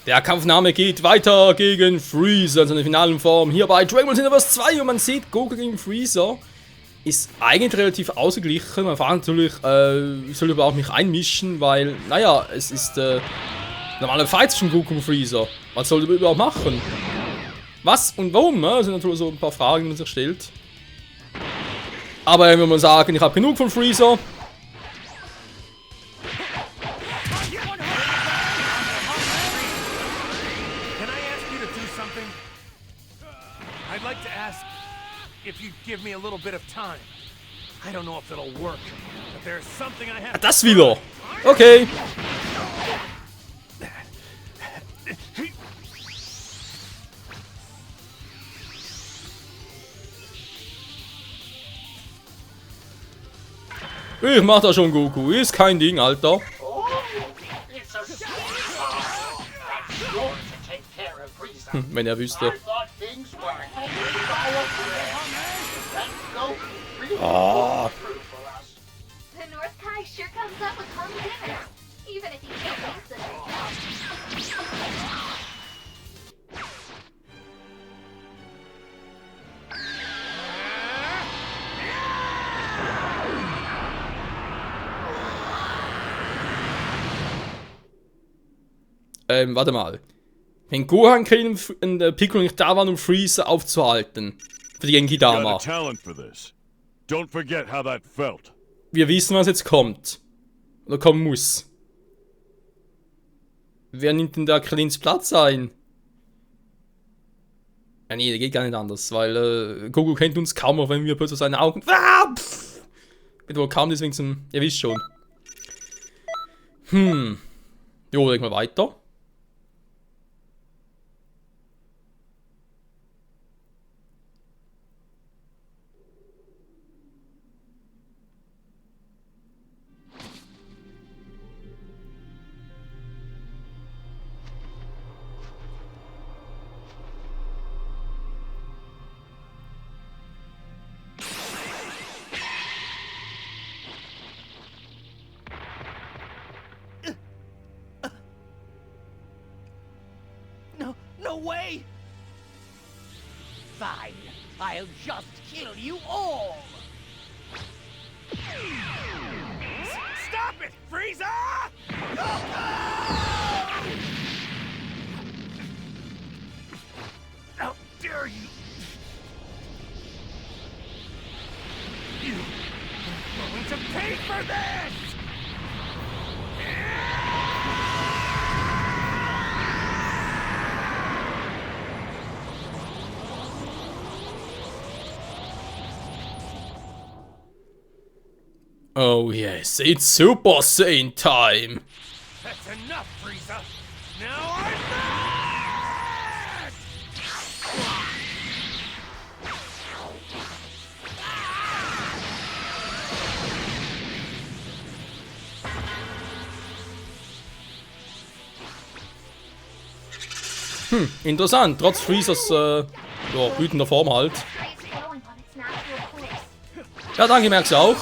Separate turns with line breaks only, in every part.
Der Kampfname geht weiter gegen Freezer in seiner finalen Form. Hier bei Dragon Ball Xenoverse 2 und man sieht, Goku gegen Freezer ist eigentlich relativ ausgeglichen. Man fragt natürlich, soll überhaupt nicht einmischen, weil, naja, es ist normale Fight zwischen Goku und Freezer. Was soll er überhaupt machen? Was und warum? Ne? Das sind natürlich so ein paar Fragen, die man sich stellt. Aber wenn man sagen, ich habe genug von Freezer. Das wieder. Okay. Ich mach das schon, Goku. Ist kein Ding, Alter. Wenn er wüsste. Ah. Warte mal. Wenn Gohan und Piccolo nicht da waren, um Freezer aufzuhalten. Für die Genkidama. Wir wissen, was jetzt kommt. Oder kommen muss. Wer nimmt denn da Krillins Platz ein? Ja, nee, der geht gar nicht anders, weil Goku kennt uns kaum, auch wenn wir plötzlich seine Augen. Wird wohl kaum, deswegen zum. Ihr wisst schon. Jo, leg mal weiter.
No way! Fine, I'll just kill you all! Stop it, Frieza! How dare you! You're going to pay for this!
Oh yes, it's Super Saiyan time!
That's enough, Frieza! Now I'm mad!
Interessant, trotz Freezers wütender Form halt. Ja, danke, merkst du auch.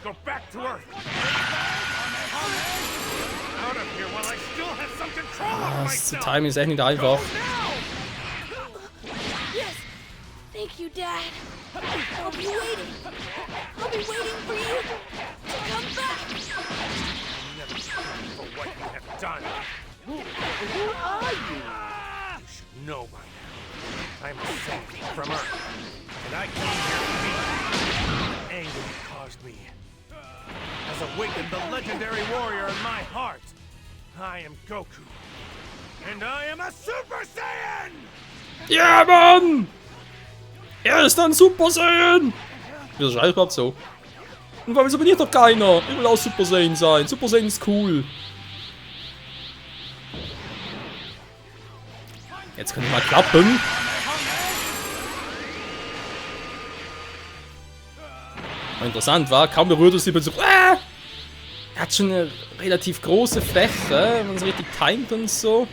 Go back to Earth. Out of here while I still have some control of
Das
myself.
Timing ist echt nicht einfach.
Yes. Thank you, Dad. I'll be waiting. I'll be waiting for you to come back.
Never for what you have done. Who are you? You should know by now. I'm a Saiyan from Earth, and I came here to meet the anger you caused me. Has awakened the legendary warrior in my heart. I am Goku. And I am a Super Saiyan!
Ja, Mann! Er ist ein Super Saiyan! Wieso schreibt überhaupt so? Und warum abonniert doch keiner? Ich will auch Super Saiyan sein. Super Saiyan ist cool. Jetzt kann ich mal klappen. Interessant war, kaum berührt es sie plötzlich. Er hat schon eine relativ große Fläche, wenn man es richtig timet und so.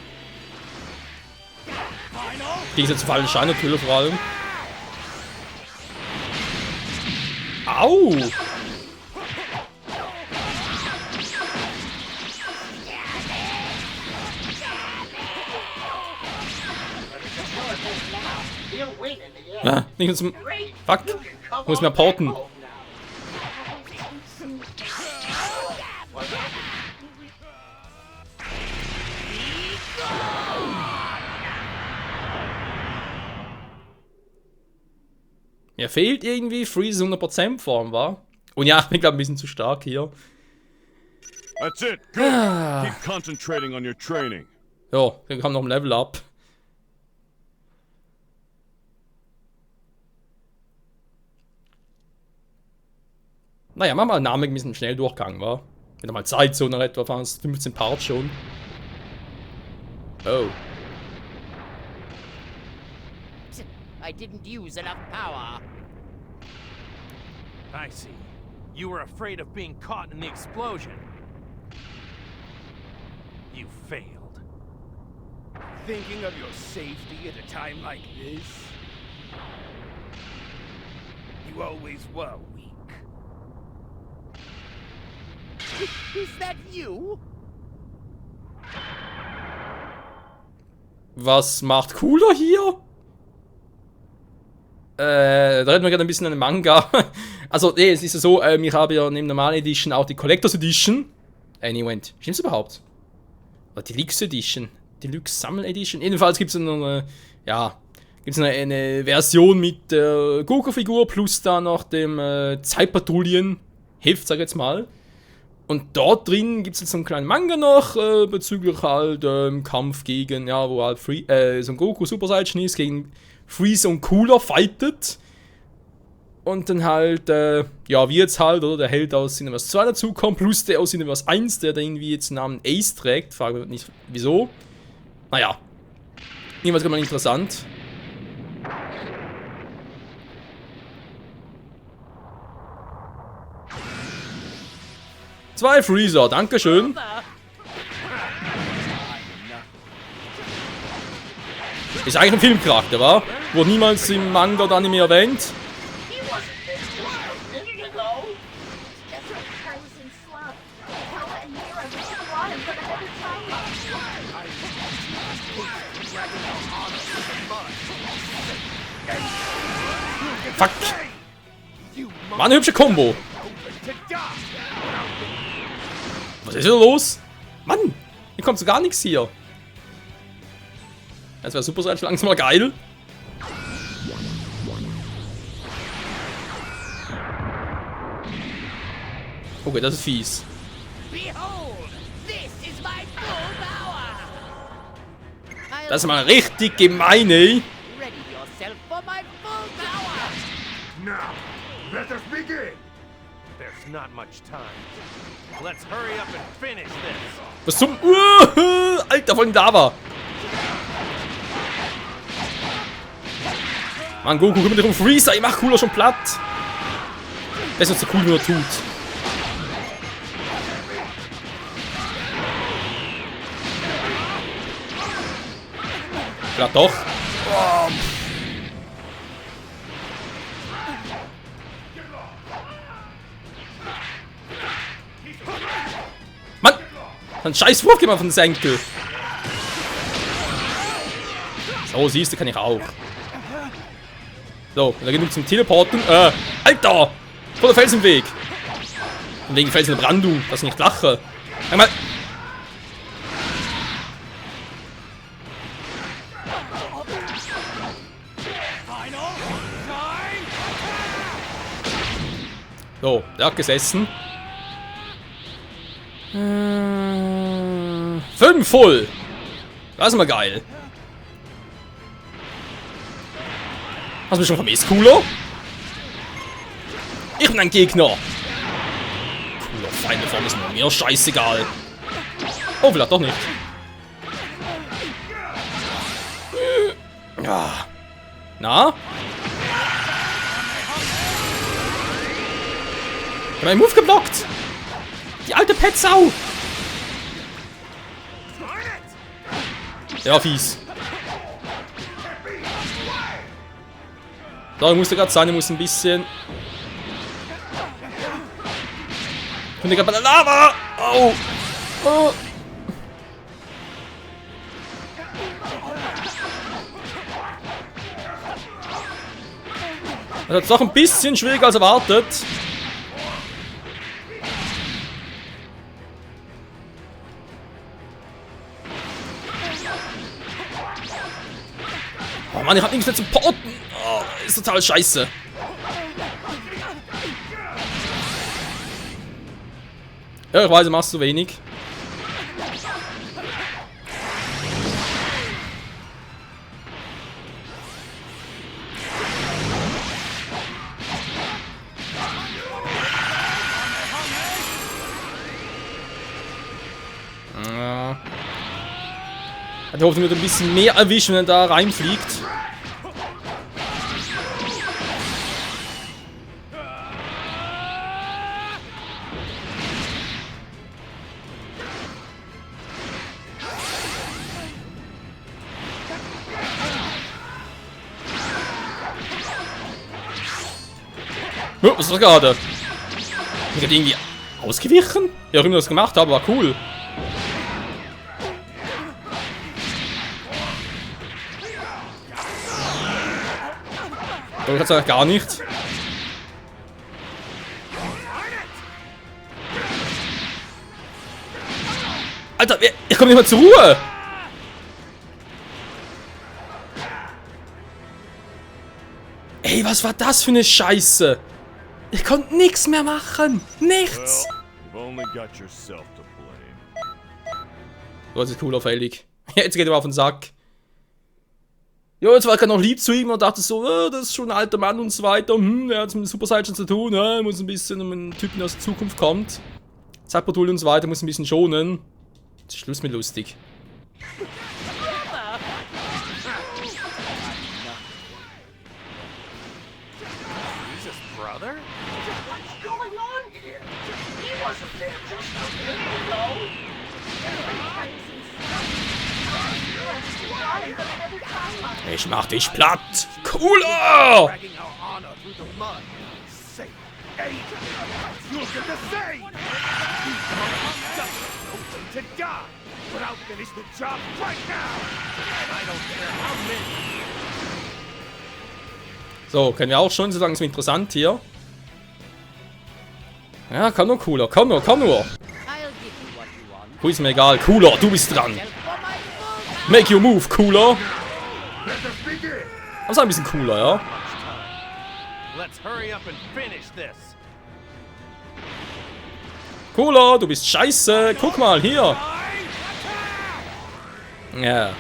Diese zu fallen Scheine natürlich vor allem. Au! Ja, nicht zum... Fuck! Ich muss mehr porten. Mir fehlt irgendwie Freeze 100% Form, war. Und ja, ich bin glaube ein bisschen zu stark hier.
That's it. Good. Keep concentrating on your training.
Ja, dann kam noch ein Level up. Naja, machen wir einen Namen ein bisschen schnell Durchgang, war. Wieder mal Zeit, so nach etwa fast 15 Parts schon. Oh.
I didn't use enough power.
I see. You were afraid of being caught in the explosion. You failed.
Thinking of your safety at a time like this? You always were weak.
Is that you?
Was macht cooler hier? Da reden wir gerade ein bisschen an den Manga. Also, nee, es ist ja so, ich habe ja neben der normalen Edition auch die Collectors Edition. Nee, Moment, stimmt's überhaupt? Oder die Deluxe Edition? Deluxe Sammel Edition? Jedenfalls gibt es eine Version mit der Goku-Figur plus dann noch dem Zeitpatrouillen-Heft, sag ich jetzt mal. Und dort drin gibt es jetzt so einen kleinen Manga noch, bezüglich halt Kampf gegen, ja, wo halt so ein Goku Super Saiyan ist, gegen Freeze und Cooler fightet. Und dann halt, ja, wie jetzt halt, oder der Held aus Cineverse 2 dazukommt, plus der aus Cineverse 1, der da irgendwie jetzt den Namen Ace trägt. Frage mich nicht, wieso. Naja. Irgendwas ganz mal interessant. Zwei Freezer, dankeschön. Ist eigentlich ein Filmcharakter, wa? Wurde niemals im Manga oder Anime erwähnt.
He wasn't this close a minute ago. Just like I was in slump. Kala and Mira just brought him for another time.
Fuck. War eine hübsche Kombo. Was ist hier los? Mann, hier kommt so gar nichts hier. Das wäre super Saiyan langsam mal geil. Okay, das ist fies.
Behold, this is my full power.
Das ist mal richtig gemein, ey.
Ready yourself for my full power.
Now, let us begin.
There's not much time. Let's hurry up and finish this.
Was zum... Alter, von da war. Mann, Goku, kümmere dich um Freezer. Ich mach Cooler schon platt. Das ist so cool, wie er tut. Ja, doch. Oh. Mann! Ein scheiß Wurf geht mal von den Senkel. So, siehst du, kann ich auch. So, da genug zum Teleporten. Alter! Vor der Fels im Weg. Und wegen Fels in der Brandung, dass ich nicht lache. Einmal. So, der hat gesessen. 5 voll. Das ist mal geil. Hast du mich schon vermisst, Cooler? Ich bin ein Gegner. Cooler, feine Form ist mir scheißegal. Oh, vielleicht doch nicht. Ja. Na? Ich hab meinen Move geblockt. Die alte Petsau. Der war fies. So, ich musste gerade sein, ich muss ein bisschen... bin gerade bei der Lava! Au! Oh. Das ist doch ein bisschen schwieriger als erwartet. Oh Mann, ich hab nichts mehr zu porten. Oh, ist total scheiße. Ja, ich weiß, du machst zu wenig. Ja. Ich hoffe, er wird ein bisschen mehr erwischen, wenn er da reinfliegt. Oh, was ist das gerade? Ich bin irgendwie ausgewichen? Ja, auch immer das gemacht habe, war cool. Aber ich kann gar nicht. Alter, ich komme nicht mehr zur Ruhe! Ey, was war das für eine Scheiße? Ich konnte nichts mehr machen. Nichts!
You've only got yourself to blame.
So, das ist cool auffällig. Jetzt geht er auf den Sack. Ja, jetzt war ich noch lieb zu ihm und dachte so, das ist schon ein alter Mann und so weiter. Er hat mit Super Saiyan zu tun, muss ein bisschen um einen Typen, der aus der Zukunft kommt. Zeitpatrouille und so weiter, muss ein bisschen schonen. Jetzt ist Schluss mit lustig.
Jesus, brother?
What's going on here? He wasn't there just a minute ago.
Ich mach dich platt. Cooler!
Dragging our honor through the mud. Say, agent, you'll get the same. Just to die, but I'll finish the job right now. And I don't care how many.
So, können wir auch schon, so langsam interessant hier. Ja, komm nur, Cooler. Komm nur, komm nur. Wo ist mir egal. Cooler, du bist dran. Make your move, Cooler. Das ist ein bisschen cooler, ja.
Let's hurry up and finish this.
Cooler, du bist scheiße. Guck mal, hier. Ja.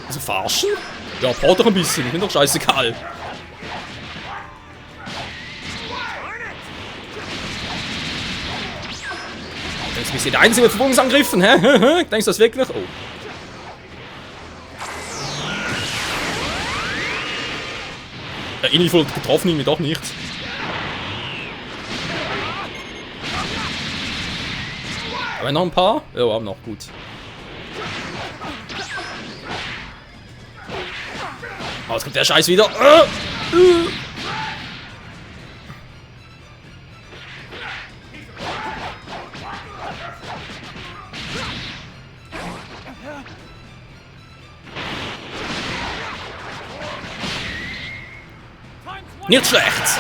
Also verarschen? Ja, braucht doch ein bisschen. Ich bin doch scheißegal. Jetzt bist du der einzige mit Verwundungsangriffen, hä? Denkst du das wirklich? Oh. Ja, ähnlich voll getroffen, irgendwie doch nicht. Aber noch ein paar? Ja, aber noch gut. Oh, jetzt kommt der Scheiß wieder. Nicht schlecht!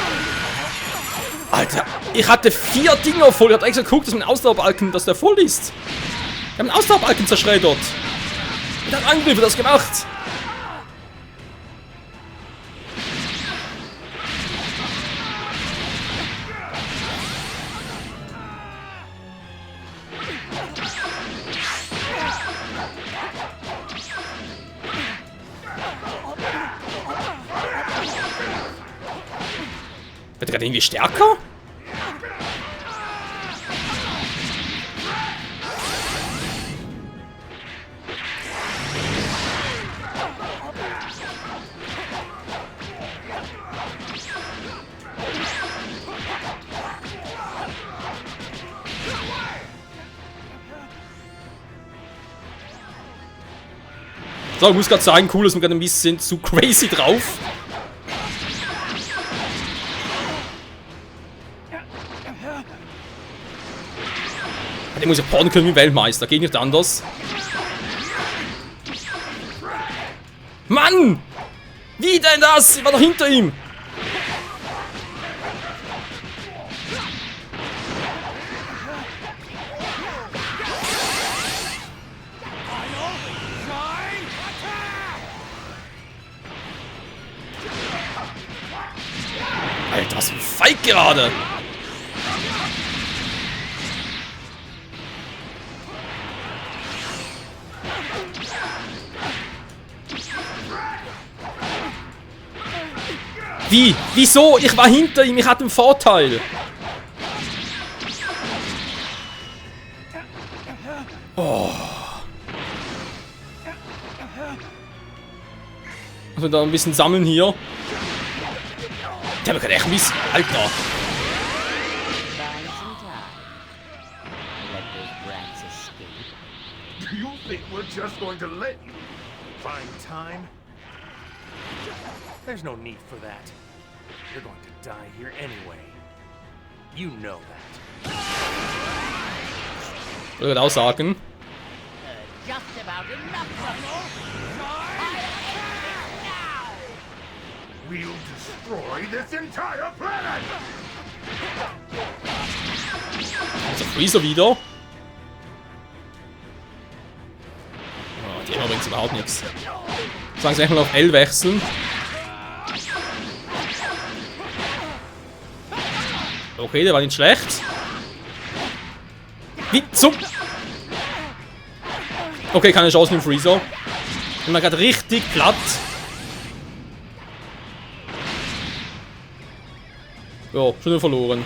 Alter, ich hatte 4 Dinger voll. Ich hab extra geguckt, dass mein Ausdauerbalken, dass der voll ist. Ich hab einen Ausdauerbalken zerschreddert. Mit einem Angriff hat das gemacht. Wird er gerade irgendwie stärker? So, ich muss gerade sagen, cool ist mir gerade ein bisschen zu crazy drauf. Der muss ja paaren können wie Weltmeister. Geht nicht anders. Mann! Wie denn das? Ich war doch hinter ihm. Alter, was ein Feig gerade. Wie? Wieso? Ich war hinter ihm, ich hatte einen Vorteil. Oh. Also da ein bisschen sammeln hier. Der hat echt mies. Alter.
Find some time. Let those brats escape.
Do you think we're just going to let you?
Find time? There's no need for that. You're going to die here anyway. You know that.
Ich würde auch sagen.
Just about enough trouble.
We'll destroy this entire planet!
Also Freezer wieder. Oh, die haben übrigens überhaupt nichts. Jetzt sagen sie mal auf L wechseln. Okay, der war nicht schlecht. Wie zum... Okay, keine Chance mit dem Freezer. Und man gerade richtig platt. Ja, schon wieder verloren.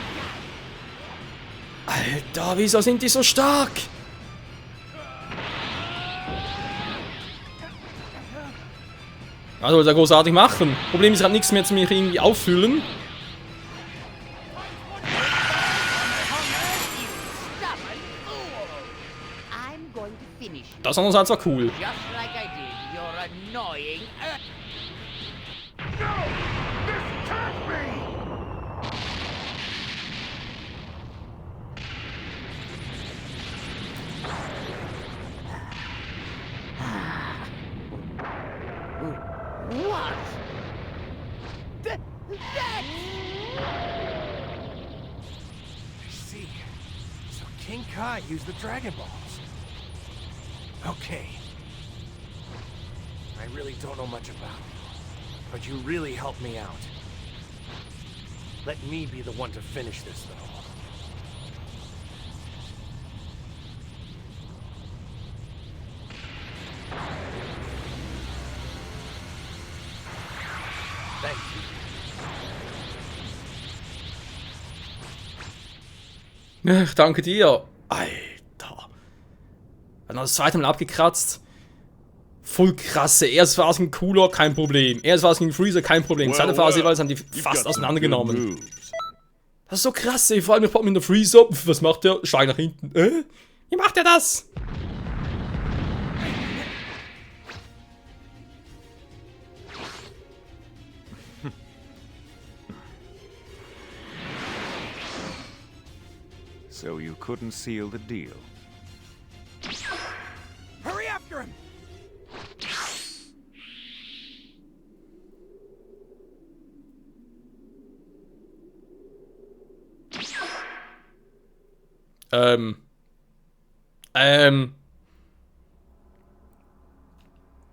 Alter, wieso sind die so stark? Also, was er großartig machen. Problem ist, ich habe nichts mehr zu mir irgendwie auffüllen.
I'm going to finish you.
Das andererseits war cool.
Just like I did your annoying
No! This can't be!
What? That...
I see. So King Kai used the Dragon Balls. Okay. I really don't know much about it, but you really helped me out. Let me be the one to finish this, though. Thank you.
Ich danke dir. Alter. Hat noch das zweite Mal abgekratzt. Voll krasse. Erste Phase gegen Cooler, kein Problem. Erste Phase gegen Freezer, kein Problem. Zweite Phase jeweils haben die fast auseinandergenommen. Das ist so krass, ey. Vor allem mit der Freezer. Was macht der? Schweig nach hinten. Wie macht er das?
So you couldn't seal the deal.
Hurry after him!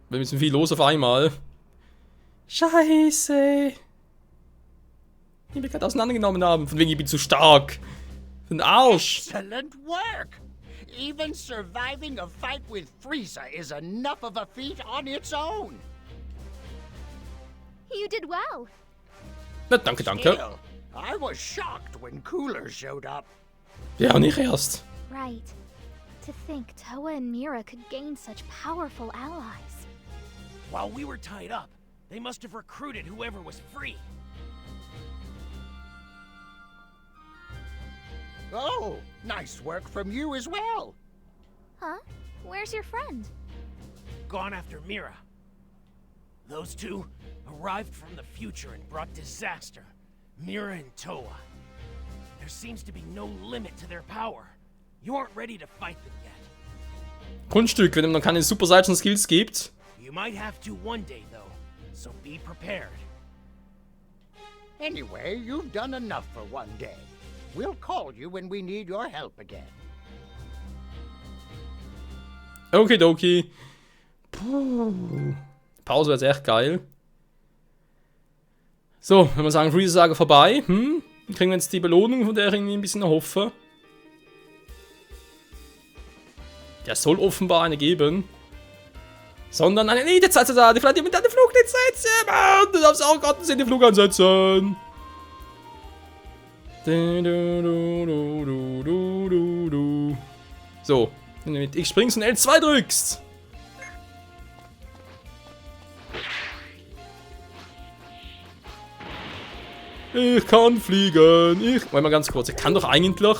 Wir müssen viel los auf einmal. Scheiße. Die wir gerade auseinandergenommen haben. Von wegen, ich bin zu stark. Für den Arsch.
Excellent work! Even surviving a fight with Frieza is enough of a feat on its own.
You did well.
Na, danke, danke.
Still, I was shocked when Cooler showed up.
Ja, nicht erst.
Right. To think Toa and Mira could gain such powerful allies.
While we were tied up, they must have recruited whoever was free.
Oh, nice work from you as well.
Huh? Where's your friend?
Gone after Mira. Those two arrived from the future and brought disaster. Mira and Toa. There seems to be no limit to their power. You aren't ready to fight them yet.
Kunststück, wenn man keine Super Saiyan Skills gibt.
You might have to one day, though, so be prepared.
Anyway, you've done enough for one day. We'll call you when we need your help again.
Okidoki. Puh. Pause wäre jetzt echt geil. So, wenn wir sagen, Freezer-Saga vorbei. Kriegen wir jetzt die Belohnung, von der ich irgendwie ein bisschen erhoffe. Der soll offenbar eine geben. Sondern eine Elite-Zeit da, die vielleicht mit deinem Flug nicht setzen. Mann, du darfst auch gerade den Flug ansetzen. So, wenn du mit X springst und L2 drückst. Ich kann fliegen. Warte mal ganz kurz. Ich kann doch eigentlich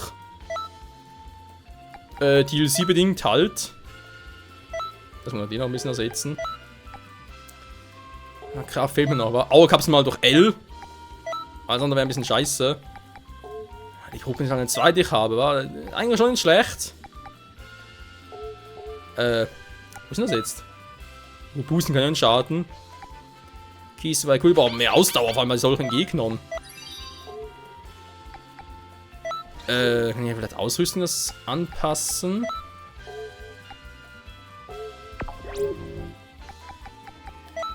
DLC-bedingt halt. Dass wir den noch ein bisschen ersetzen. Na, Kraft fehlt mir noch, aber Auerkapsel mal durch L. Alles andere wäre ein bisschen scheiße. Ich gucke nicht an den zweiten ich habe, war eigentlich schon nicht schlecht. Was ist denn das jetzt? Boosten kann ja einen Schaden. Kies war cool, aber mehr Ausdauer vor allem bei solchen Gegnern. Kann ich vielleicht Ausrüstung das anpassen?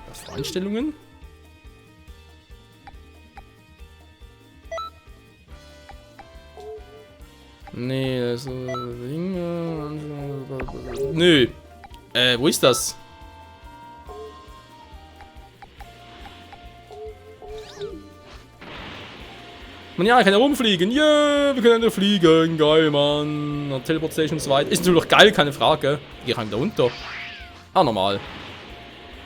Was für Einstellungen? Nee, also nö. Wo ist das? Man, ja, ich kann ja rumfliegen. Yeah, wir können ja fliegen. Geil, Mann. Teleportation und so weiter. Ist natürlich geil, keine Frage. Ich kann da runter. Ah, normal.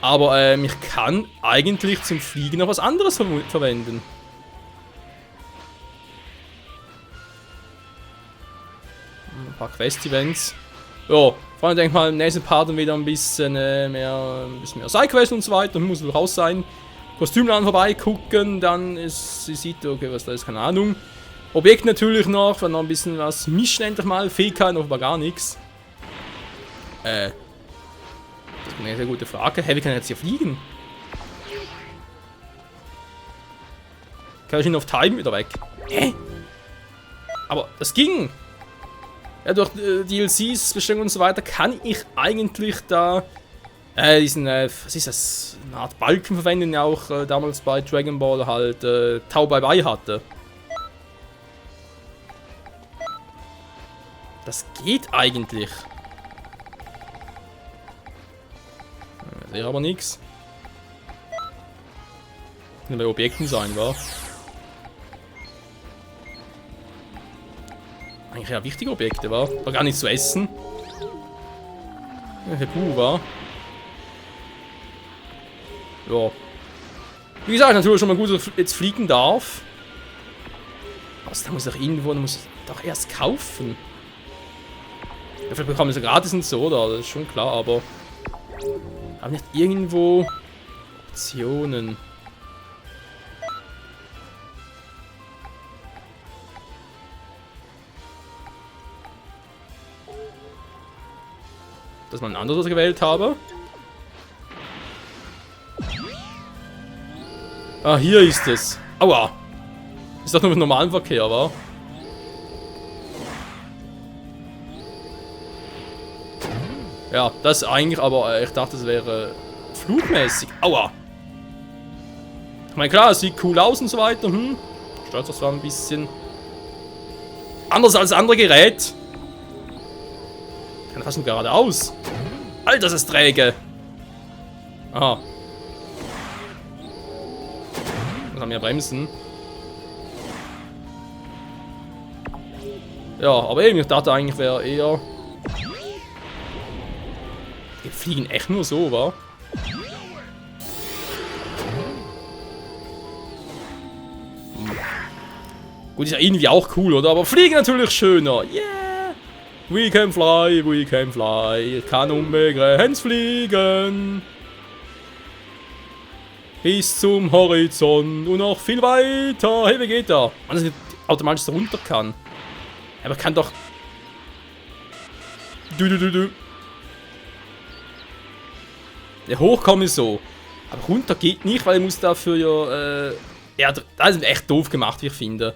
Aber ich kann eigentlich zum Fliegen noch was anderes verwenden. Ein paar Quest-Events. Ja, vor allem denke ich mal im nächsten Part dann wieder ein bisschen mehr Sidequests und so weiter. Muss natürlich raus sein. Kostümladen vorbeigucken, dann ist sie sieht, okay, was da ist, keine Ahnung. Objekt natürlich noch, dann noch ein bisschen was mischen endlich mal. Fähigkeiten offenbar gar nichts. Das ist eine sehr gute Frage. Hey, wie kann ich jetzt hier fliegen? Kann ich ihn auf Time wieder weg? Hä? Aber das ging! Ja, durch DLCs, Bestellungen und so weiter kann ich eigentlich da diesen, was ist das? Eine Art Balken verwenden, den ja auch damals bei Dragon Ball halt Tau Bye Bye hatte. Das geht eigentlich. Ich sehe aber nichts. Kann bei Objekten sein, wa? Eigentlich ja wichtige Objekte, wa? Aber gar nichts zu essen. Ja, puh, wa? Ja. Wie gesagt, natürlich schon mal gut, dass ich jetzt fliegen darf. Was, da muss ich doch irgendwo, da muss ich doch erst kaufen. Ja, vielleicht bekommen wir es gratis und so, oder? Das ist schon klar, aber... Haben nicht irgendwo... Optionen. Das ist mal ein anderes, was ich gewählt habe. Ah, hier ist es. Aua. Ist doch nur mit normalem Verkehr, wa? Ja, das ist eigentlich, aber ich dachte, es wäre flugmäßig. Aua. Ich meine, klar, es sieht cool aus und so weiter. Stört das zwar ein bisschen. Anders als andere Gerät. Kann fast nur geradeaus. Alter, das ist träge. Aha. Haben wir bremsen. Ja, aber eben, ich dachte eigentlich wäre eher... Wir fliegen echt nur so, wa? Gut, ist ja irgendwie auch cool, oder? Aber fliegen natürlich schöner. Yeah! We can fly, we can fly. Ich kann unbegrenzt fliegen. Bis zum Horizont und noch viel weiter. Hey, wie geht da? Man, dass ich automatisch runter kann. Aber ich kann doch... Ja, hoch komme ich so. Aber runter geht nicht, weil ich muss dafür ja... das ist echt doof gemacht, wie ich finde.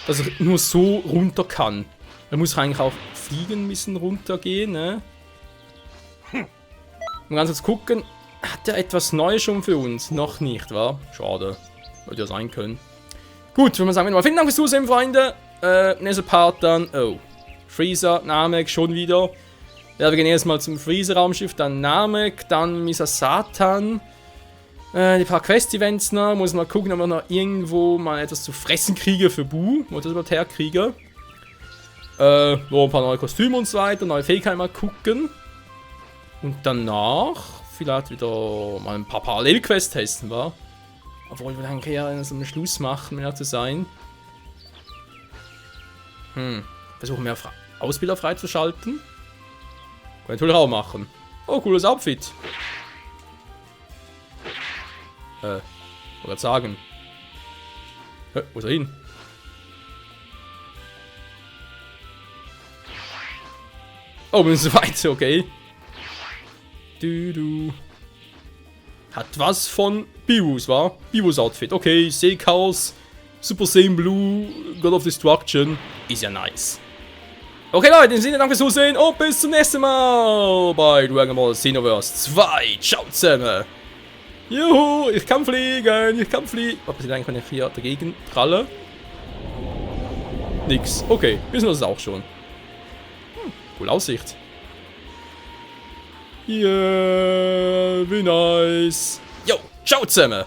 Dass ich nur so runter kann. Da muss ich eigentlich auch fliegen ein bisschen runtergehen, ne? Mal ganz kurz gucken. Hat der etwas Neues schon für uns? Noch nicht, wa? Schade. Würde ja sein können. Gut, würde man sagen, vielen Dank fürs Zusehen, Freunde. Nächster Part dann. Oh. Freezer, Namek, schon wieder. Ja, wir gehen erstmal zum Freezer-Raumschiff, dann Namek, dann Misa Satan. Die paar Quest-Events noch. Muss mal gucken, ob wir noch irgendwo mal etwas zu fressen kriegen für Bu. Wo ich das überhaupt herkriege. Noch ein paar neue Kostüme und so weiter, neue Fähigkeiten mal gucken. Und danach vielleicht wieder mal ein paar Parallelquests testen, wa? Obwohl wir dann eher so einen Schluss machen, um ehrlich zu sein. Versuchen mehr Ausbilder freizuschalten. Kann ich natürlich auch machen. Oh, cooles Outfit. Wollte gerade sagen. Hä, wo ist er hin? Oh, bin so weit, okay. Hat was von Beerus, wa? Beerus Outfit. Okay, Seechaos, Super Saiyan Blue, God of Destruction. Ist ja nice. Okay, Leute, in dem Sinne, danke fürs Zusehen und bis zum nächsten Mal bei Dragon Ball Xenoverse 2. Ciao zusammen. Juhu, ich kann fliegen, ich kann fliegen. Was passiert eigentlich, wenn ich hier dagegen pralle? Nix. Okay, wissen wir das auch schon. Coole Aussicht. Yeah, wie nice. Jo, ciao zusammen.